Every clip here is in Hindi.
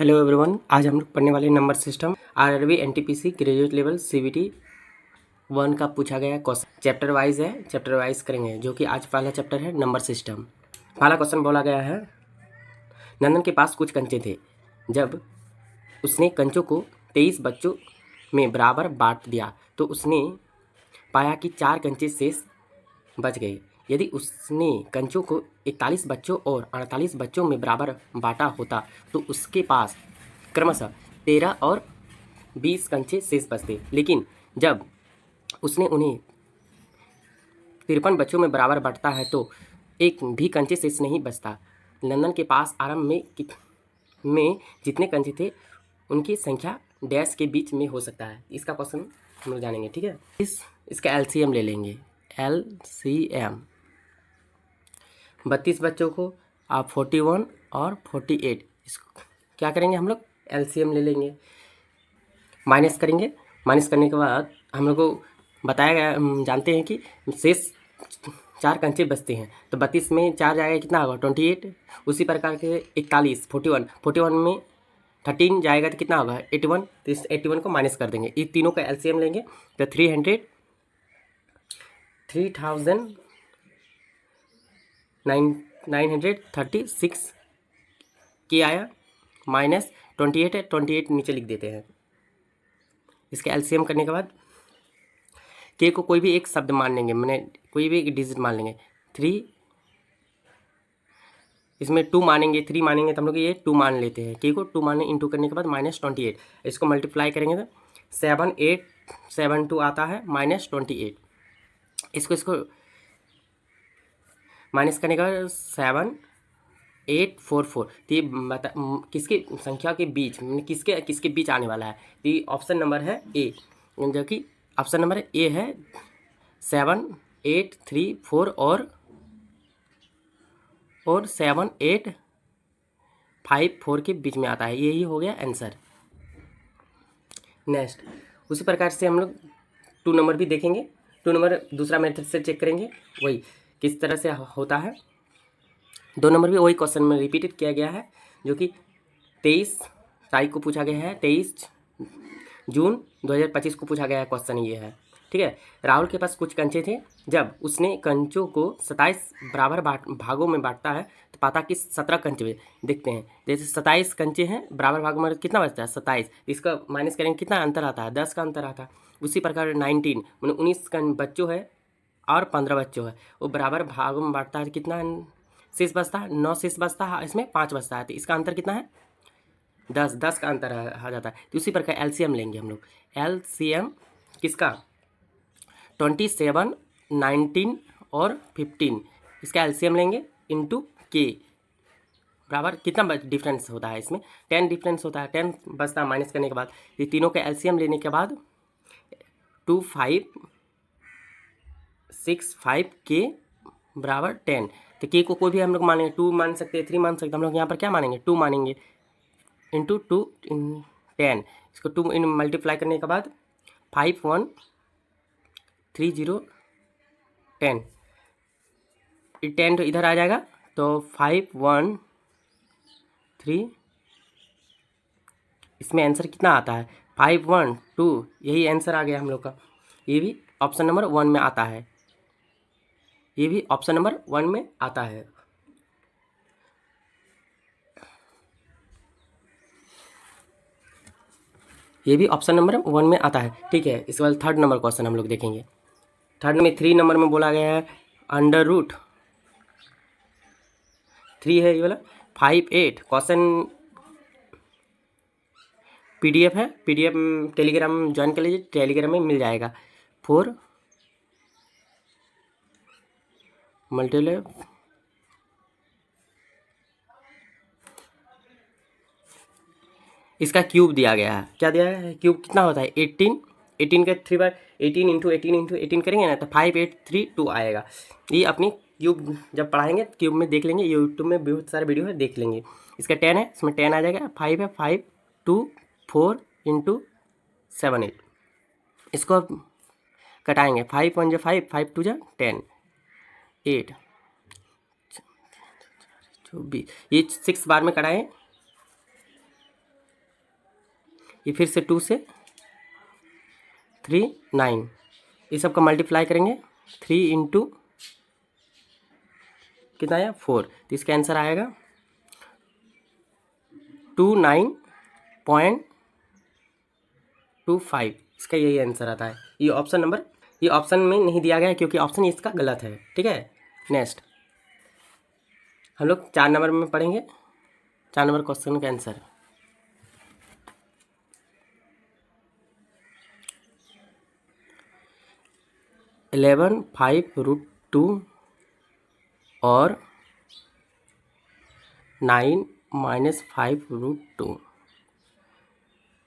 हेलो एवरीवन, आज हम लोग पढ़ने वाले number system RRB NTPC graduate level CBT 1 का पूछा गया क्वेश्चन। चैप्टर वाइज है, चैप्टर वाइज करेंगे, जो कि आज पहला चैप्टर है नंबर सिस्टम। पहला क्वेश्चन बोला गया है, नंदन के पास कुछ कंचे थे। जब उसने कंचों को 23 बच्चों में बराबर बांट दिया तो उसने पाया कि 4 कंचे शेष बच गए। यदि उसने कंचों को 41 बच्चों और 48 बच्चों में बराबर बांटा होता तो उसके पास क्रमशः 13 और 20 कंचे शेष बचते। लेकिन जब उसने उन्हें 53 बच्चों में बराबर बांटता है तो एक भी कंचे शेष नहीं बचता। नंदन के पास आरंभ में जितने कंचे थे उनकी संख्या डैश के बीच में हो सकता है। इसका क्वेश्चन हम लोग जानेंगे, ठीक है। इसका एलसीएम ले लेंगे। एलसीएम 32 बच्चों को आप 41 और 48, इसको क्या करेंगे हम लोग, एलसीएम ले लेंगे, माइनस करेंगे। माइनस करने के बाद हम लोग को बताया गया, हम जानते हैं कि शेष 4 कंचे बचते हैं, तो 32 में 4 जाएगा कितना होगा 28। उसी प्रकार के 41 41 में 13 जाएगा तो कितना होगा 81। तो इस 81 को माइनस कर देंगे, इस तीनों का एलसीएम लेंगे तो 3936 के आया, माइनस 28 है, 28 नीचे लिख देते हैं। इसका एलसीएम करने के बाद के को कोई भी एक शब्द मान लेंगे, मैंने कोई भी एक डिजिट मान लेंगे। 3 इसमें 2 मानेंगे, 3 मानेंगे तो हम लोग ये 2 मान लेते हैं। के को 2 माने, इंटू करने के बाद -28, इसको मल्टीप्लाई करेंगे तो 7872 आता है, -28। इसको माइनस करने का 7844, तो ये किसके संख्या के बीच, किसके बीच आने वाला है, तो ये ऑप्शन नंबर है ए, जो कि ऑप्शन नंबर ए है 7834 और 7854 के बीच में आता है। यही हो गया आंसर। नेक्स्ट, उसी प्रकार से हम लोग 2 नंबर भी देखेंगे। 2 नंबर दूसरा मेथड से चेक करेंगे, वही किस तरह से होता है। 2 नंबर भी वही क्वेश्चन में रिपीटेड किया गया है, जो कि 23 तारीख को पूछा गया है, 23 जून 2025 को पूछा गया है क्वेश्चन ये है, ठीक है। राहुल के पास कुछ कंचे थे। जब उसने कंचों को 27 बराबर भागों में बांटता है तो पाता कि 17 कंचे देखते हैं। जैसे 27 कंचे हैं, बराबर भागों में कितना बचता है 27, इसका माइनस करेंगे कितना अंतर आता है, 10 का अंतर आता है। उसी प्रकार 19 मैंने 19 बच्चों है और 15 बच्चों है, वो बराबर भागों में बांटता है, कितना शेष बचता है 9 शेष बचता है, इसमें 5 बचता है, तो इसका अंतर कितना है 10 का अंतर आ जाता है। तो उसी प्रकार एलसीएम लेंगे हम लोग। एलसीएम किसका 27, 19 और 15, इसका एलसीएम लेंगे इंटू के, बराबर कितना डिफरेंस होता है, इसमें 10 डिफरेंस होता है, 10 बचता है माइनस करने के बाद। ये तीनों का एलसीएम लेने के बाद 2565 के बराबर 10, तो के को कोई भी हम लोग मानेंगे, 2 मान सकते हैं, 3 मान सकते हैं, हम लोग यहाँ पर क्या मानेंगे 2 मानेंगे, इंटू 2 इन 10, इसको 2 इन मल्टीप्लाई करने के बाद 5130 10, 10 तो इधर आ जाएगा, तो 513, इसमें आंसर कितना आता है 512, यही आंसर आ गया हम लोग का। ये भी ऑप्शन नंबर 1 में आता है, ये भी ऑप्शन नंबर 1 में आता है। ये भी ऑप्शन नंबर 1 में आता है, ठीक है। इसके बाद 3rd नंबर क्वेश्चन हम लोग देखेंगे। 3rd में 3 नंबर में बोला गया है √3 है ये वाला 58, क्वेश्चन पीडीएफ है, पीडीएफ टेलीग्राम ज्वाइन कर लीजिए, टेलीग्राम में मिल जाएगा। 4 मल्टीप्लाई इसका क्यूब दिया गया है, क्या दिया है क्यूब कितना होता है 18 का 3 बार 18 इंटू 18 करेंगे ना तो 5832 आएगा। ये अपनी क्यूब जब पढ़ाएंगे क्यूब में देख लेंगे, यूट्यूब में बहुत सारे वीडियो है, देख लेंगे। इसका 10 है, इसमें 10 आ जाएगा, 5 है, 5 2 4 इंटू 7 8, इसको कटाएंगे, 5 1 5 5 2 10 8 24, ये 6 बार में कटाएँ ये फिर से 2 से 3 9, इस सब का मल्टीप्लाई करेंगे 3 इंटू कितना आया 4, तो इसका आंसर आएगा 29.25, इसका यही आंसर आता है। ये ऑप्शन में नहीं दिया गया है क्योंकि ऑप्शन इसका गलत है। ठीक है, नेक्स्ट हम लोग 4 नंबर में पढ़ेंगे, 4 नंबर क्वेश्चन का आंसर। इलेवन 5√2 और 9 -5√2,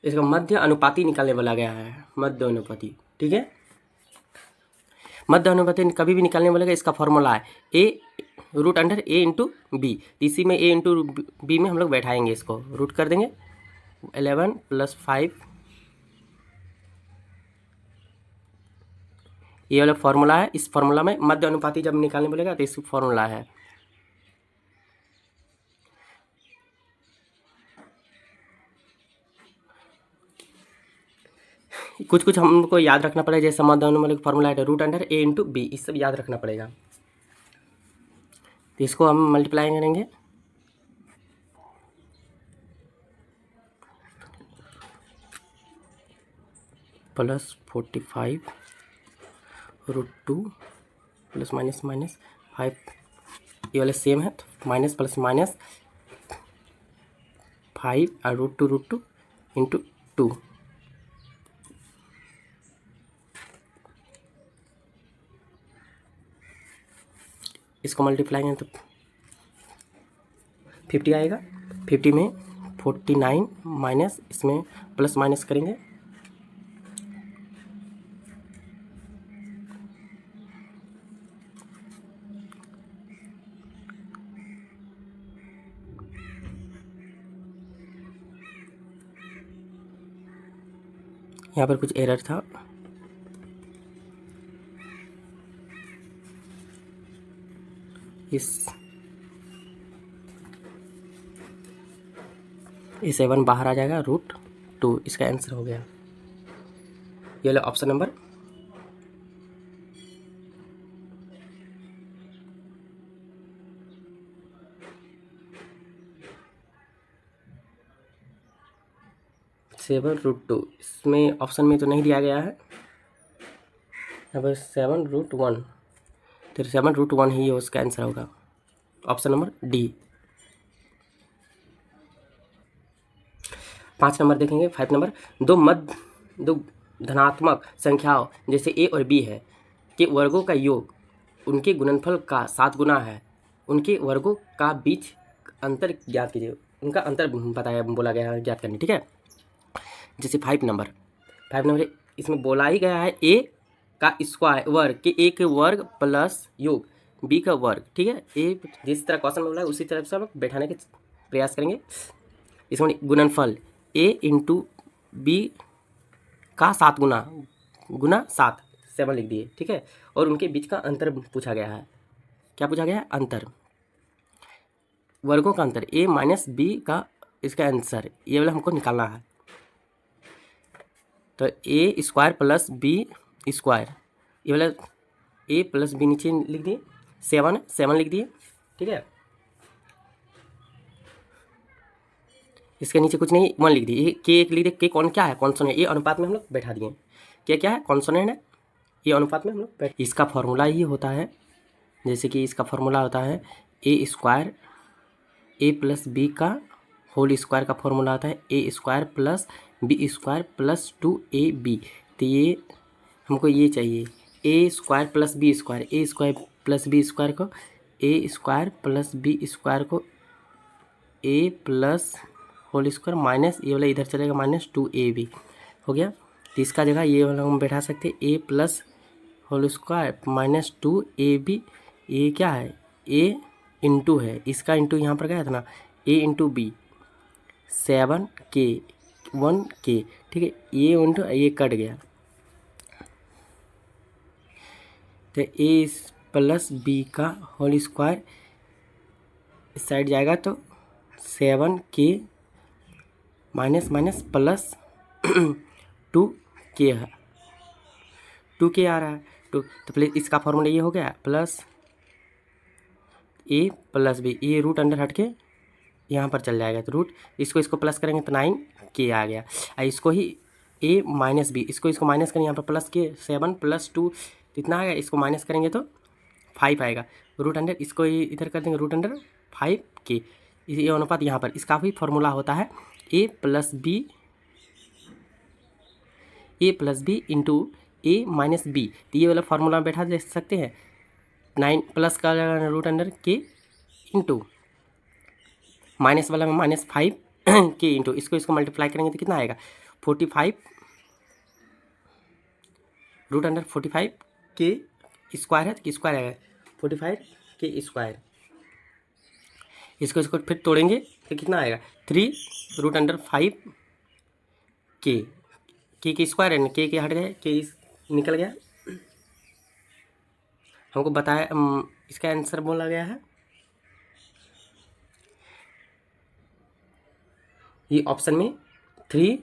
इसका मध्य अनुपाती निकालने बोला गया है, मध्य अनुपाती। ठीक है, मध्य अनुपाती कभी भी निकालने बोलेगा, इसका फॉर्मूला है a root under a into b. इसी में a इंटू बी में हम लोग बैठाएंगे, इसको रूट कर देंगे 11 + 5, ये वाला फॉर्मूला है। इस फॉर्मूला में मध्य अनुपाती जब निकालने बोलेगा तो इस फॉर्मूला है। कुछ हमको याद रखना पड़ेगा, जैसे मध्य अनुपाती फॉर्मूला है root under a into b, इस सब याद रखना पड़ेगा। तो इसको हम मल्टीप्लाई करेंगे +45√2 प्लस माइनस 5, ये वाले सेम है तो माइनस प्लस माइनस 5 और √2 इंटू 2, इसको मल्टीप्लाई करें तो 50 आएगा। 50 में 49 माइनस इसमें प्लस माइनस करेंगे यहाँ पर कुछ एरर था, इस 7 बाहर आ जाएगा, √2, इसका आंसर हो गया। ये लो ऑप्शन नंबर (7√2), इसमें ऑप्शन में तो नहीं दिया गया है। अब 7√1, तो 7√1 ही उसका आंसर होगा, ऑप्शन नंबर डी। 5 नंबर देखेंगे, 5 नंबर, दो धनात्मक संख्याओं जैसे a और b है के वर्गों का योग उनके गुणनफल का 7 गुना है, उनके वर्गों का बीच अंतर ज्ञात कीजिए। उनका अंतर बताया बोला गया है ज्ञात करने। ठीक है, जैसे 5 नंबर इसमें बोला ही गया है a का स्क्वायर वर्ग के a के वर्ग प्लस योग b का वर्ग। ठीक है, ए जिस तरह क्वेश्चन में बोला है उसी तरह से हम लोग बैठाने के प्रयास करेंगे। इसमें गुणनफल a इंटू बी का 7 गुना 7 लिख दिए। ठीक है, और उनके बीच का अंतर पूछा गया है। क्या पूछा गया है? अंतर, वर्गों का अंतर, a माइनस बी का इसका आंसर ये वाला हमको निकालना है। तो a square plus b square, ये वाला a प्लस बी नीचे लिख दिए, 7 लिख दिए। ठीक है, इसके नीचे कुछ नहीं, 1 लिख दिए। के एक लिख दिए, के कौन क्या है? कॉन्सोनेंट, ये अनुपात में हम लोग बैठा दिए। क्या है? कॉन्सोनेंट है, ये अनुपात में हम लोग इसका फॉर्मूला ही होता है, जैसे कि इसका फॉर्मूला होता है a square a plus b का होल स्क्वायर का फॉर्मूला आता है a square plus b square plus 2ab। तो ये हमको ये चाहिए, a square plus b square, a square plus b square को a square plus b square को a plus whole square minus ये वाला इधर चलेगा माइनस 2ab हो गया। तो इसका जगह ये वाला हम बैठा सकते हैं a plus whole square minus 2ab। ये क्या है? a इंटू है, इसका इंटू यहाँ पर गया था ना, a into B 7k 1k। ठीक है, ये इंटू ये कट गया, तो a प्लस बी का होल स्क्वायर इस साइड जाएगा तो 7k minus minus plus 2k है, 2k आ रहा है। तो प्लीज इसका फॉर्मूला ये हो गया प्लस ए प्लस बी, ये रूट अंडर हट के यहाँ पर चल जाएगा, तो रूट इसको प्लस करेंगे तो 9k आ गया। इसको ही a माइनस बी, इसको माइनस करेंगे, यहाँ पर प्लस के 7 + 2 कितना आएगा, इसको माइनस करेंगे तो 5 आएगा। रूट अंडर इसको ही इधर कर देंगे, रूट अंडर 5k, ये अनुपात यहाँ पर इसका भी फॉर्मूला होता है a + b into a minus b. तो ये वाला फार्मूला बैठा दे सकते हैं, 9 प्लस का root under k into minus वाला में -5k इंटू इसको मल्टीप्लाई करेंगे तो कितना आएगा 45 रूट अंडर 45k स्क्वायर है, तो स्क्वायर आएगा 45k स्क्वायर। इसको फिर तोड़ेंगे तो कितना आएगा 3 रूट अंडर 5k, के स्क्वायर है, के हट गए, के निकल गया। हमको बताया इसका आंसर बोला गया है ये ऑप्शन में 3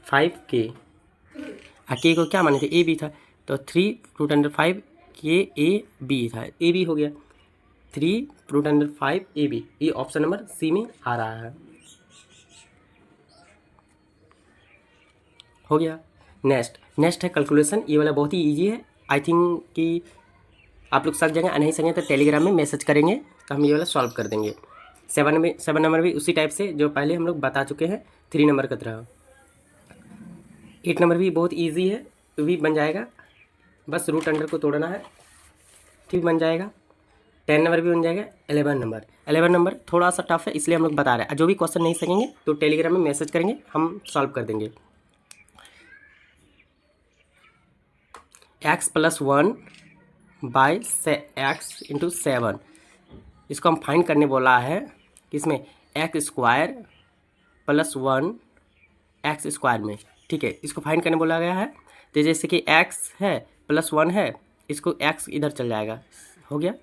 5k, के को क्या माने थे ए बी था, तो 3 root under 5k A B था, ए बी हो गया 3 रूट अंडर 5 ए बी, ये ऑप्शन नंबर सी में आ रहा है, हो गया। नेक्स्ट है कैलकुलेशन, ये वाला बहुत ही इजी है, आई थिंक कि आप लोग समझ जाएंगे, नहीं समझेंगे तो टेलीग्राम में मैसेज करेंगे तो हम ये वाला सॉल्व कर देंगे। 7 नंबर भी उसी टाइप से जो पहले हम लोग बता चुके हैं 3 नंबर की तरह। 8 नंबर भी बहुत इजी है, तो भी बन जाएगा, बस रूट अंडर को तोड़ना है, ठीक बन जाएगा। 10 नंबर भी बन जाएगा। 11 नंबर थोड़ा सा टफ है, इसलिए हम लोग बता रहे हैं, जो भी क्वेश्चन नहीं सकेंगे तो टेलीग्राम में मैसेज करेंगे, हम सॉल्व कर देंगे। x + 1 बाई x इंटू 7, इसको हम फाइंड करने बोला है, किसमें x² + 1 x² में, ठीक है, इसको फाइंड करने बोला गया है। तो जैसे कि x है +1 है, इसको x इधर चल जाएगा, हो गया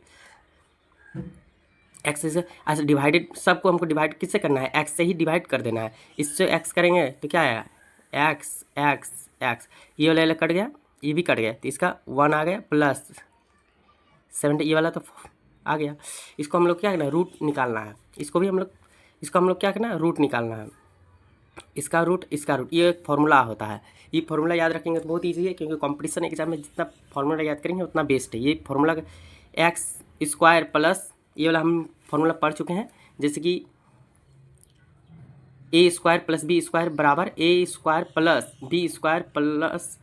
x से। अच्छा डिवाइडेड, सबको हमको डिवाइड किससे करना है, x से ही डिवाइड कर देना है, इससे x करेंगे तो क्या आया x, ये वाला कट गया, ये भी कट गया, तो इसका 1 आ गया प्लस 70, ये वाला तो आ गया। इसको हम लोग क्या करना है, रूट निकालना है, इसको हम लोग क्या करना है, रूट निकालना है, इसका रूट, ये एक फार्मूला होता है, ये फार्मूला याद रखेंगे तो बहुत ईजी है, क्योंकि कंपटीशन एग्जाम में जितना फार्मूला याद करेंगे उतना बेस्ट है। ये फार्मूला x² प्लस, ये वाला हम फार्मूला पढ़ चुके हैं, जैसे कि a² + b² बराबर a² + b² +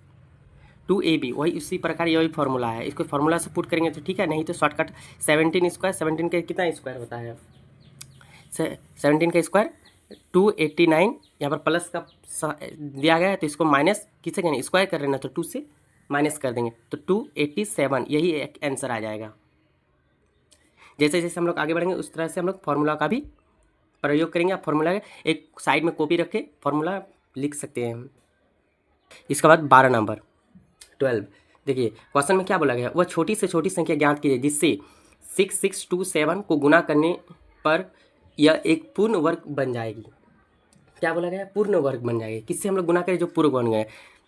2ab, वही उसी प्रकार यही फार्मूला है, इसको फार्मूला से पुट करेंगे तो ठीक है, नहीं तो शॉर्टकट 17² का कितना स्क्वायर होता है, 17 का स्क्वायर 289, यहाँ पर प्लस का दिया गया है, तो इसको माइनस किससे करेंगे, स्क्वायर कर रहे हैं तो 2 से माइनस कर देंगे, तो 287, यही एक आंसर आ जाएगा। जैसे जैसे हम लोग आगे बढ़ेंगे उस तरह से हम लोग फार्मूला का भी प्रयोग करेंगे। आप फार्मूला एक साइड में कॉपी रख के फार्मूला लिख सकते हैं। इसके बाद 12 नंबर 12, देखिए क्वेश्चन में क्या बोला गया, वह छोटी से छोटी संख्या ज्ञात कीजिए जिससे 6627 को गुना करने पर यह एक पूर्ण वर्ग बन जाएगी। क्या बोला गया, पूर्ण वर्ग बन जाएगी, किससे हम लोग गुना करें, जो पूर्ण बन गए,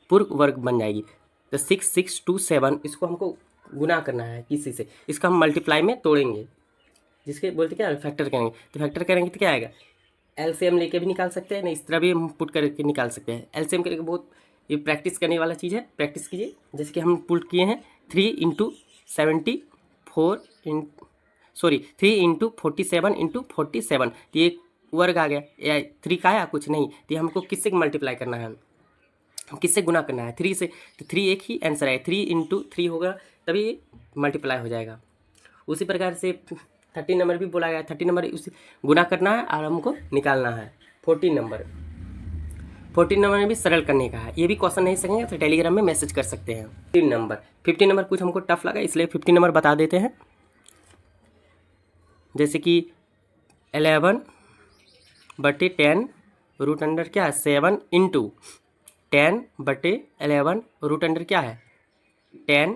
पूर्ण वर्ग बन जाएगी। तो 6627 इसको हमको गुना करना है किसी से, इसका हम मल्टीप्लाई में तोड़ेंगे, जिसके बोलते क्या फैक्टर करेंगे, तो फैक्टर करेंगे तो क्या आएगा, एलसीएम लेके भी निकाल सकते हैं, नहीं इस तरह भी हम पुट करके निकाल सकते हैं। एलसीएम करके बहुत ये प्रैक्टिस करने वाला चीज़ है, प्रैक्टिस कीजिए। जैसे कि हम पुट किए हैं 3 × 47 × 47, तो ये वर्ग आ गया, 3 का आया कुछ नहीं, तो हमको किससे मल्टीप्लाई करना है, किससे गुना करना है, 3 से, तो 3 एक ही आंसर है, 3 × 3 होगा तभी मल्टीप्लाई हो जाएगा। उसी प्रकार से 13 नंबर भी बोला गया, 13 नंबर उसी गुना करना है और हमको निकालना है। 14 नंबर में भी सरल करने का है, ये भी क्वेश्चन नहीं सकेंगे तो टेलीग्राम में मैसेज कर सकते हैं। 15 नंबर कुछ हमको टफ लगा, इसलिए 15 नंबर बता देते हैं। जैसे कि 11/10 रूट अंडर क्या है 7 × 10/11 रूट अंडर क्या है 10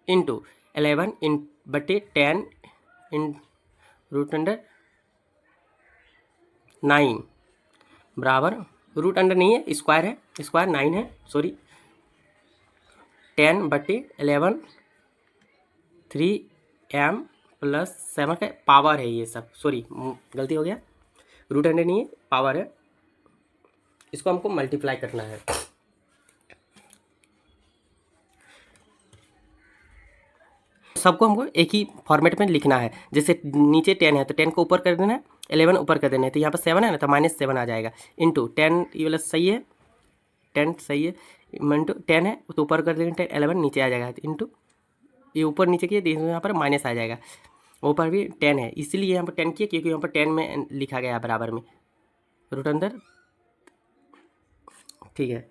× 11/10 रूट अंडर 9 बराबर रूट अंडर नहीं है, स्क्वायर है, स्क्वायर 9 है, सॉरी 10/11 3m + 7 का पावर है ये सब, सॉरी गलती हो गया, रूट अंडर नहीं है, पावर है, इसको हमको मल्टीप्लाई करना है। सबको हमको एक ही फॉर्मेट में लिखना है, जैसे नीचे 10 है तो 10 को ऊपर कर देना है, 11 ऊपर कर देना है, तो यहाँ पर 7 है ना तो -7 आ जाएगा, इंटू 10 ये वाला सही है, 10 सही है, इंटू 10 है तो ऊपर कर देंगे 10, 11 नीचे आ जाएगा, इंटू ये ऊपर नीचे किए तो यहाँ पर माइनस आ जाएगा, ऊपर भी 10 है, इसीलिए यहाँ पर 10 किया क्योंकि यहाँ पर 10 में लिखा गया है बराबर में, रूट अंदर, ठीक है।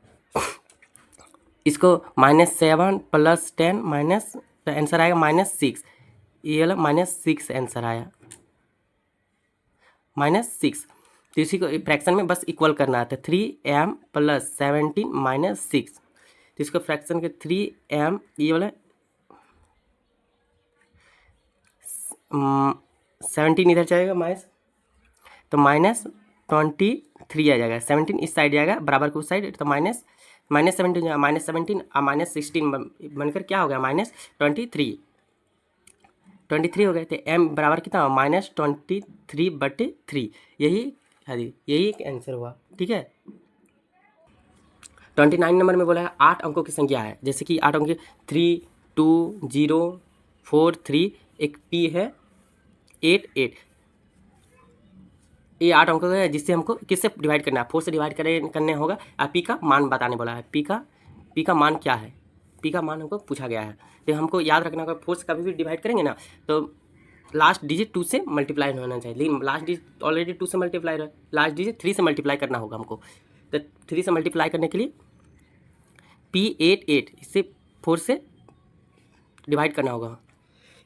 इसको -7 + 10 माइनस, तो आंसर आएगा -6, ये वाला -6 आंसर आया, -6। तो इसी को फ्रैक्शन में बस इक्वल करना था, 3m + 17 - 6, तो इसको फ्रैक्शन के 3m ये वाला 17 इधर जाएगा माइनस, तो -23 आ जाएगा, 17 इस साइड जाएगा बराबर के उस साइड, तो -17 जाएगा, -17 और -16 बनकर क्या हो गया -23 हो गए, तो m बराबर कितना -23/3, यही आंसर हुआ, ठीक है। 29 नंबर में बोला है 8 अंकों की संख्या है, जैसे कि 8 अंकों की 3 2 0 4 3, एक p है 8 8, ये 8 अंकों का है, जिससे हमको किससे डिवाइड करना है, 4 से डिवाइड करने होगा, और p का मान बताने बोला है, p का मान क्या है, p का मान हमको पूछा गया है, तो हमको याद रखना होगा 4 से कभी भी डिवाइड करेंगे ना तो लास्ट डिजिट 2 से मल्टीप्लाई होना चाहिए, लेकिन लास्ट डिजिट ऑलरेडी 2 से मल्टीप्लाई है, लास्ट डिजिट 3 से मल्टीप्लाई करना होगा हमको, तो 3 से मल्टीप्लाई करने के लिए p8 इससे 4 से डिवाइड करना होगा,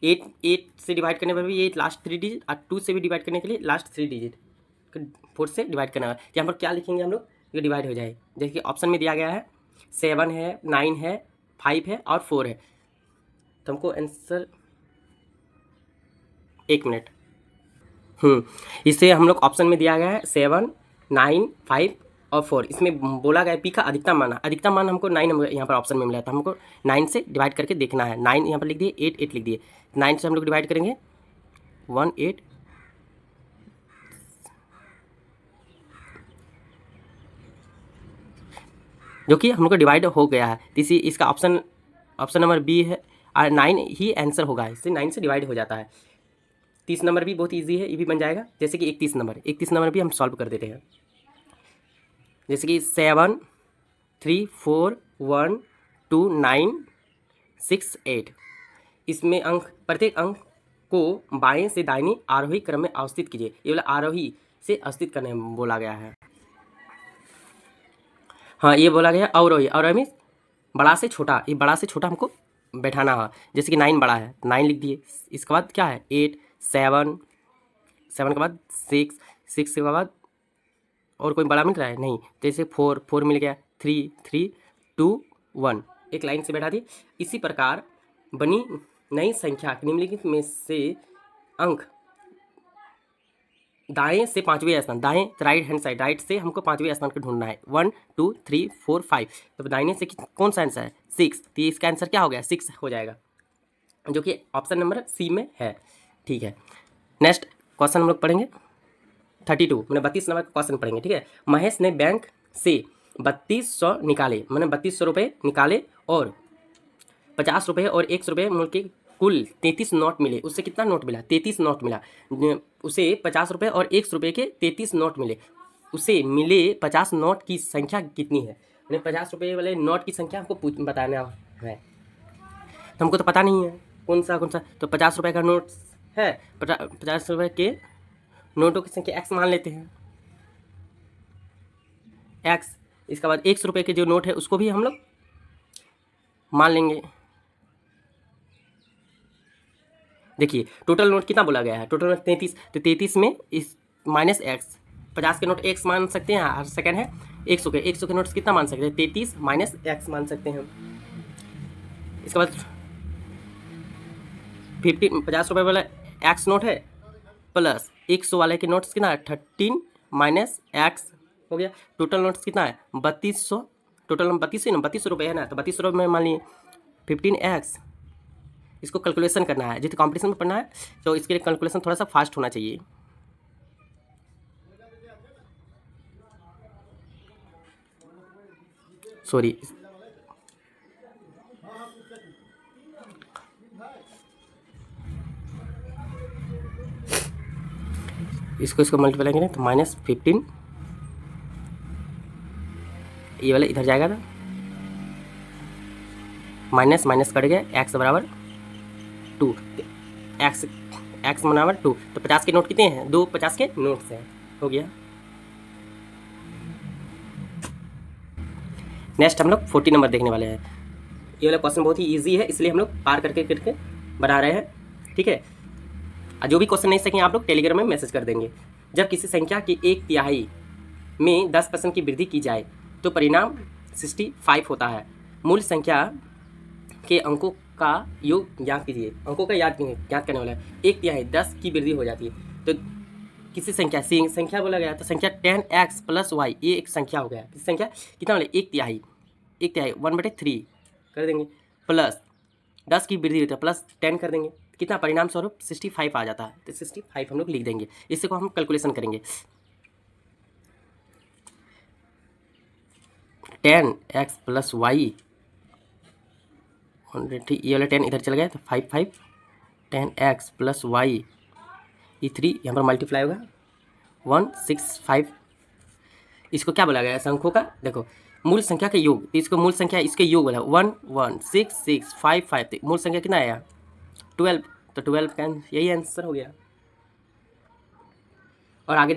8 से डिवाइड करने पर भी ये लास्ट 3 डिजिट, और 2 से भी डिवाइड करने के लिए लास्ट 3 डिजिट 4 से डिवाइड करना है, यहाँ पर क्या लिखेंगे हम लोग, ये डिवाइड हो जाए, जैसे कि ऑप्शन में दिया गया है 7 है 9 है 5 है और 4 है, तो हमको आंसर 1 मिनट, इसे हम लोग ऑप्शन में दिया गया है 7 9 5 और 4, इसमें बोला गया है पी का अधिकतम मान हमको 9 नंबर यहाँ पर ऑप्शन में मिला था, हमको 9 से डिवाइड करके देखना है, 9 यहाँ पर लिख दिए, 8 8 लिख दिए, 9 से हम लोग डिवाइड करेंगे 1 8, जो कि हम लोग को डिवाइड हो गया है, इसी इसका ऑप्शन नंबर बी है, और 9 ही आंसर होगा, इससे 9 से डिवाइड हो जाता है। 30 नंबर भी बहुत इजी है, ये भी बन जाएगा, जैसे कि 31 नंबर भी हम सॉल्व कर देते हैं, जैसे कि 7 3 4 1 2 9 6 8, इसमें प्रत्येक अंक को बाएं से दाहिनी आरोही क्रम में अवस्थित कीजिए, ये वाला आरोही से अवस्थित करने बोला गया है, हाँ ये बोला गया अवरोही मीन्स बड़ा से छोटा, ये बड़ा से छोटा हमको बैठाना है, जैसे कि 9 बड़ा है 9 लिख दिए, इसके बाद क्या है 8 7 के बाद 6 के बाद और कोई बड़ा मिल रहा है नहीं, जैसे 4 मिल गया, 3 3 2 1, एक लाइन से बैठा दी। इसी प्रकार बनी नई संख्या निम्नलिखित में से अंक दाएं से 5वें स्थान, दाएं राइट हैंड साइड, राइट से हमको 5वें स्थान को ढूंढना है, 1 2 3 4 5, तो दाहिने से कौन सा आंसर है 6, तो इसका आंसर क्या हो गया 6 हो जाएगा, जो कि ऑप्शन नंबर सी में है, ठीक है। नेक्स्ट क्वेश्चन हम लोग पढ़ेंगे 32 मैंने 32 नंबर का क्वेश्चन पढ़ेंगे, ठीक है। महेश ने बैंक से 3200 निकाले, मैंने 3200 रुपये निकाले और 50 रुपये और 100 रुपये मूल्य के कुल 33 नोट मिले, उससे कितना नोट मिला 33 नोट मिला, उसे 50 रुपये और 100 रुपये के 33 नोट मिले, उसे मिले 50 नोट की संख्या कितनी है, मैंने 50 रुपये वाले नोट की संख्या हमको बताना है, तो हमको तो पता नहीं है कौन सा, तो 50 रुपये का नोट है, 50 रुपये के नोटों की संख्या x मान लेते हैं x, इसके बाद 100 रुपये के जो नोट है उसको भी हम लोग मान लेंगे। देखिए टोटल नोट कितना बोला गया है, टोटल नोट 33, तो 33 में इस माइनस एक्स, 50 के नोट x मान सकते हैं, और सेकंड है 100 के नोट कितना मान सकते हैं 33 माइनस एक्स मान सकते हैं। इसके बाद 50 रुपये वाला एक्स नोट है प्लस 100 वाले के नोट्स कितना 13 माइनस एक्स हो गया। टोटल नोट्स कितना है 3200, टोटल हम 3200 ना 3200 रुपये है ना, तो 3200 रुपये में मान लीजिए 15x, इसको कैलकुलेशन करना है, जितने कॉम्पिटिशन में पढ़ना है तो इसके लिए कैलकुलेशन थोड़ा सा फास्ट होना चाहिए। सॉरी, इसको मल्टीप्लाई करें तो -15, ये वाला इधर जाएगा, तो माइनस माइनस कट गया, x बराबर 2, x बराबर 2, तो 50 के नोट कितने हैं, 2 50 के नोट्स हैं, हो गया। नेक्स्ट हम लोग 40 नंबर देखने वाले हैं। ये वाला क्वेश्चन बहुत ही इजी है, इसलिए हम लोग पार करके बना रहे हैं, ठीक है। जो भी क्वेश्चन नहीं सकें आप लोग टेलीग्राम में मैसेज कर देंगे। जब किसी संख्या की 1/3 में 10% की वृद्धि की जाए तो परिणाम 65 होता है। मूल संख्या के अंकों का योग याद कीजिए, अंकों का याद करने वाला है। 1/3 10 की वृद्धि हो जाती है, तो किसी संख्या बोला गया तो संख्या 10x + y, ये एक संख्या हो गया। किसी संख्या कितना बोले 1/3 1/3 कर देंगे, प्लस 10 की वृद्धि होती है प्लस 10 कर देंगे, कितना परिणाम स्वरूप 65 आ जाता है, तो 65 हम लोग लिख देंगे। इससे को हम कैलकुलेशन करेंगे, 10x + y 100, ये वाला 10 इधर चल गया तो 5 10x + y, ये 3 यहाँ पर मल्टीप्लाई होगा 165। इसको क्या बोला गया संख्यों का, देखो मूल संख्या के योग, तो इसको मूल संख्या इसके योग बोला 11665, मूल संख्या कितना आया 12, तो 12 का यही आंसर हो गया। और आगे